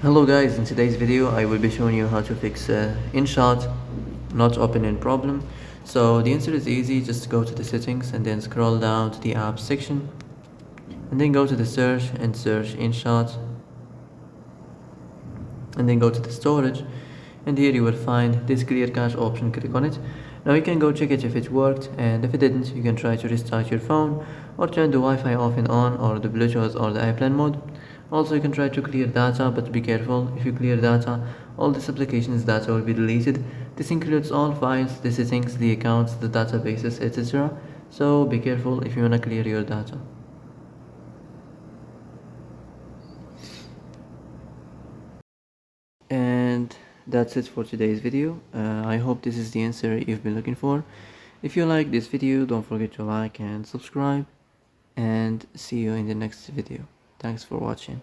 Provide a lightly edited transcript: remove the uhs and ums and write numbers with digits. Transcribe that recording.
Hello guys, in today's video I will be showing you how to fix Inshot not opening problem. So the answer is easy. Just go to the settings and then scroll down to the apps section and then go to the search and search Inshot and then go to the storage, and here you will find this clear cache option. Click on it. Now you can go check it if it worked, and if it didn't you can try to restart your phone or turn the Wi-Fi off and on, or the Bluetooth or the airplane mode. Also you can try to clear data, but be careful. If you clear data, all this application's data will be deleted. This includes all files, the settings, the accounts, the databases, etc. So be careful if you wanna clear your data. And that's it for today's video. I hope this is the answer you've been looking for. If you like this video, don't forget to like and subscribe, and see you in the next video. Thanks for watching.